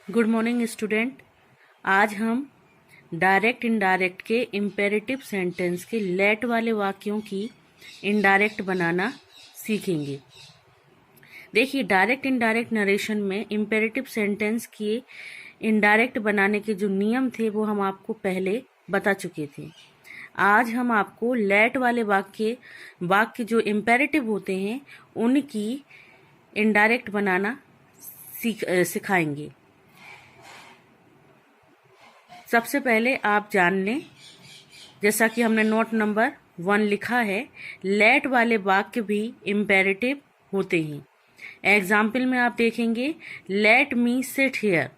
Good morning student. आज हम direct indirect के इम्पेरेटिव सेंटेंस के लेट वाले वाक्यों की इनडायरेक्ट बनाना सीखेंगे। देखिए, डायरेक्ट इनडायरेक्ट नरेशन में इम्पेरेटिव सेंटेंस के इनडायरेक्ट बनाने के जो नियम थे वो हम आपको पहले बता चुके थे। आज हम आपको लेट वाले वाक्य जो इम्पेरेटिव होते हैं उनकी इनडायरेक्ट बनाना सिखाएंगे। सबसे पहले आप जान लें, जैसा कि हमने नोट नंबर 1 लिखा है, लेट वाले वाक्य भी इम्पेरेटिव होते हैं। एग्जाम्पल में आप देखेंगे, लेट मी सिट हियर,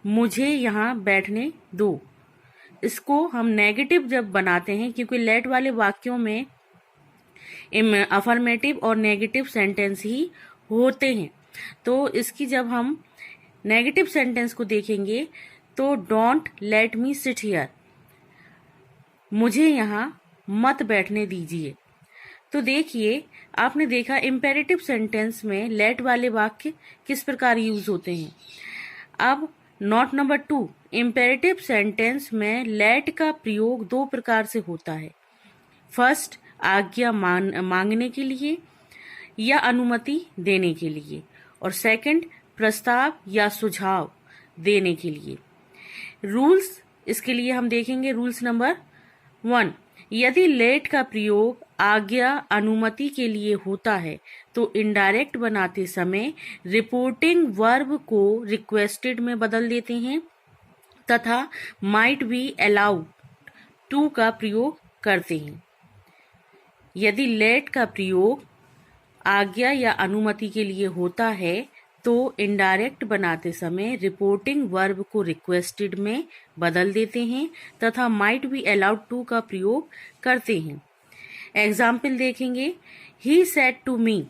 मुझे यहाँ बैठने दो। इसको हम नेगेटिव जब बनाते हैं, क्योंकि लेट वाले वाक्यों में अफर्मेटिव और नेगेटिव सेंटेंस ही होते हैं, तो इसकी जब हम नेगेटिव सेंटेंस को देखेंगे तो don't let me sit here, मुझे यहाँ मत बैठने दीजिए। तो देखिए, आपने देखा इम्पेरेटिव सेंटेंस में लेट वाले वाक्य किस प्रकार यूज होते हैं। अब नोट नंबर 2, इम्पेरेटिव सेंटेंस में लेट का प्रयोग 2 प्रकार से होता है। फर्स्ट, आज्ञा मांगने के लिए या अनुमति देने के लिए, और सेकंड, प्रस्ताव या सुझाव देने के लिए। रूल्स इसके लिए हम देखेंगे। रूल्स नंबर 1, यदि लेट का प्रयोग आज्ञा अनुमति के लिए होता है तो इनडायरेक्ट बनाते समय रिपोर्टिंग वर्ब को रिक्वेस्टेड में बदल देते हैं तथा माइट बी अलाउड टू का प्रयोग करते हैं। यदि लेट का प्रयोग आज्ञा या अनुमति के लिए होता है तो इनडायरेक्ट बनाते समय रिपोर्टिंग वर्ब को रिक्वेस्टेड में बदल देते हैं तथा माइट बी अलाउड टू का प्रयोग करते हैं। एग्जाम्पल देखेंगे, he said to me,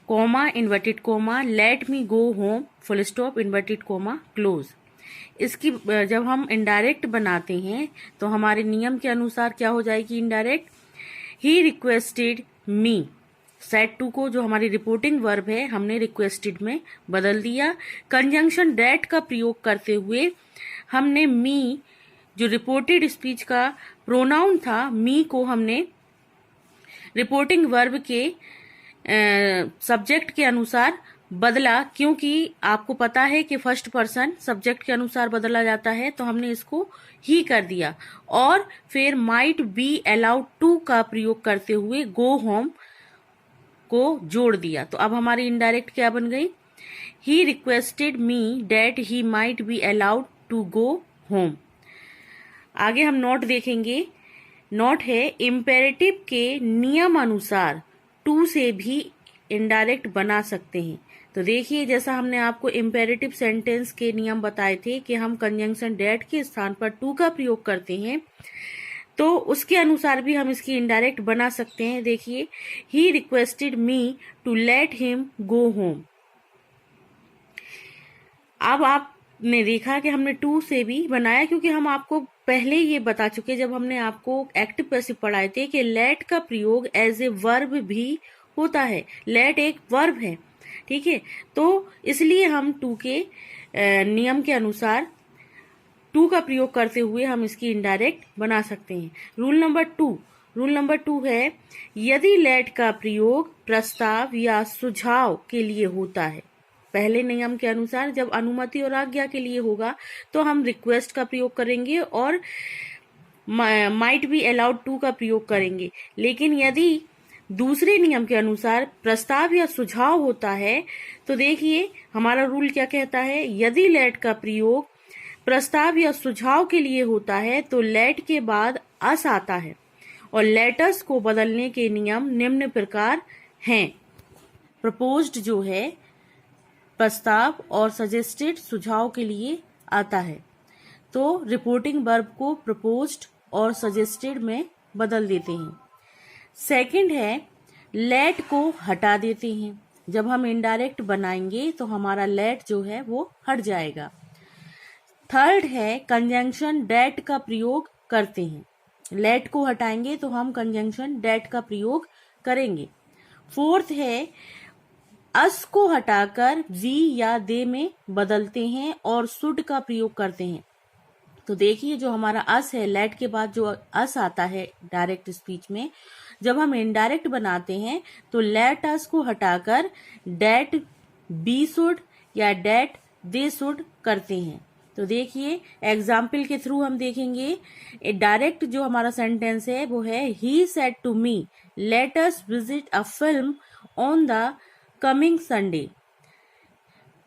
comma inverted comma, let me go home, full stop inverted comma close. इसकी जब हम इनडायरेक्ट बनाते हैं तो हमारे नियम के अनुसार क्या हो जाएगी indirect, he requested me, said to को जो हमारी रिपोर्टिंग वर्ब है हमने रिक्वेस्टेड में बदल दिया। कंजंक्शन डेट का प्रयोग करते हुए हमने मी, जो रिपोर्टेड स्पीच का प्रोनाउन था, मी को हमने रिपोर्टिंग वर्ब के सब्जेक्ट के अनुसार बदला, क्योंकि आपको पता है कि फर्स्ट पर्सन सब्जेक्ट के अनुसार बदला जाता है, तो हमने इसको ही कर दिया। और फिर माइट बी अलाउड टू का प्रयोग करते हुए गो होम को जोड़ दिया। तो अब हमारी इनडायरेक्ट क्या बन गई, he requested me that he might be allowed to go home. आगे हम नोट देखेंगे। नोट है, इम्पेरेटिव के नियम अनुसार टू से भी इनडायरेक्ट बना सकते हैं। तो देखिए, जैसा हमने आपको इम्पेरेटिव सेंटेंस के नियम बताए थे कि हम कंजंक्शन डेट के स्थान पर टू का प्रयोग करते हैं, तो उसके अनुसार भी हम इसकी इनडायरेक्ट बना सकते हैं। देखिए, he requested me to let him go home. अब आपने देखा कि हमने टू से भी बनाया, क्योंकि हम आपको पहले ये बता चुके जब हमने आपको एक्टिव पैसिव पढ़ाए थे कि लेट का प्रयोग एज ए वर्ब भी होता है। लेट एक वर्ब है, ठीक है, तो इसलिए हम टू के नियम के अनुसार टू का प्रयोग करते हुए हम इसकी इनडायरेक्ट बना सकते हैं। रूल नंबर 2 है, यदि लेट का प्रयोग प्रस्ताव या सुझाव के लिए होता है, पहले नियम के अनुसार जब अनुमति और आज्ञा के लिए होगा तो हम रिक्वेस्ट का प्रयोग करेंगे और माइट बी अलाउड टू का प्रयोग करेंगे। लेकिन यदि दूसरे नियम के अनुसार प्रस्ताव या सुझाव होता है तो देखिए हमारा रूल क्या कहता है, यदि लेट का प्रयोग प्रस्ताव या सुझाव के लिए होता है तो लेट के बाद अस आता है, और लेटर्स को बदलने के नियम निम्न प्रकार हैं। प्रपोज्ड जो है प्रस्ताव और सजेस्टेड सुझाव के लिए आता है, तो रिपोर्टिंग वर्ब को प्रपोज्ड और सजेस्टेड में बदल देते हैं। सेकंड है, लेट को हटा देते हैं। जब हम इनडायरेक्ट बनाएंगे तो हमारा लेट जो है वो हट जाएगा। थर्ड है, कंजंक्शन डेट का प्रयोग करते हैं। लेट को हटाएंगे तो हम कंजंक्शन डेट का प्रयोग करेंगे। फोर्थ है, अस को हटाकर वी या दे में बदलते हैं और शुड का प्रयोग करते हैं। तो देखिए जो हमारा अस है, लेट के बाद जो अस आता है डायरेक्ट स्पीच में, जब हम इनडायरेक्ट बनाते हैं तो लेट अस को हटाकर डेट बी शुड या डेट दे शुड करते हैं। तो देखिए एग्जाम्पल के थ्रू हम देखेंगे। डायरेक्ट जो हमारा सेंटेंस है वो है he said to me let us visit a film on the coming Sunday.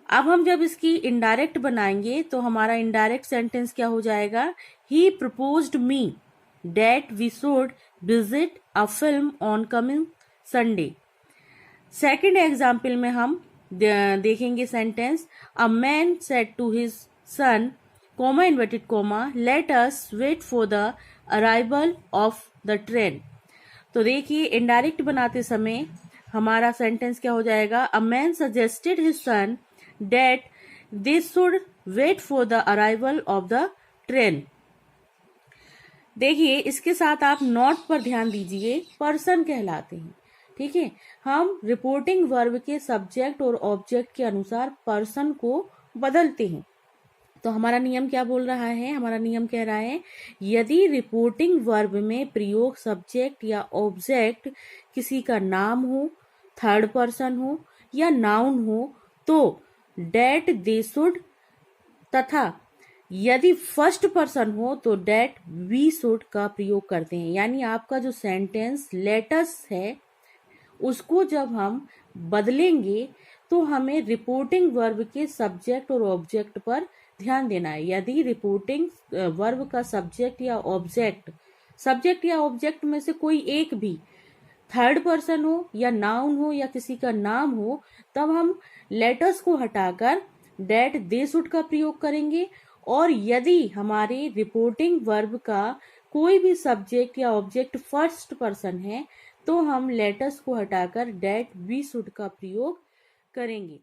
अब हम जब इसकी इनडायरेक्ट बनाएंगे तो हमारा इनडायरेक्ट सेंटेंस क्या हो जाएगा, he proposed me that we should visit a film on coming Sunday. Second example में हम देखेंगे sentence, a man said to his son comma inverted comma let us wait for the arrival of the train. तो देखिए indirect बनाते समय हमारा sentence क्या हो जाएगा, a man suggested his son that they should wait for the arrival of the train। देखिए इसके साथ आप नॉट पर ध्यान दीजिए, पर्सन कहलाते हैं। ठीक है, हम रिपोर्टिंग वर्ब के सब्जेक्ट और ऑब्जेक्ट के अनुसार पर्सन को बदलते हैं। तो हमारा नियम क्या बोल रहा है, हमारा नियम कह रहा है यदि रिपोर्टिंग वर्ब में प्रयोग सब्जेक्ट या ऑब्जेक्ट किसी का नाम हो, थर्ड पर्सन हो या नाउन हो तो डेट दे शुड, तथा यदि फर्स्ट पर्सन हो तो डेट वी शुड का प्रयोग करते हैं। यानी आपका जो सेंटेंस लेटस है उसको जब हम बदलेंगे तो हमें रिपोर्टिंग वर्ब के सब्जेक्ट और ऑब्जेक्ट पर ध्यान देना है। यदि रिपोर्टिंग वर्ब का सब्जेक्ट या ऑब्जेक्ट में से कोई एक भी थर्ड पर्सन हो या नाउन हो या किसी का नाम हो, तब हम लेटर्स को हटाकर डेट दे शुड का प्रयोग करेंगे। और यदि हमारे रिपोर्टिंग वर्ब का कोई भी सब्जेक्ट या ऑब्जेक्ट फर्स्ट पर्सन है तो हम लेटर्स को हटाकर डेट वी शुड का प्रयोग करेंगे।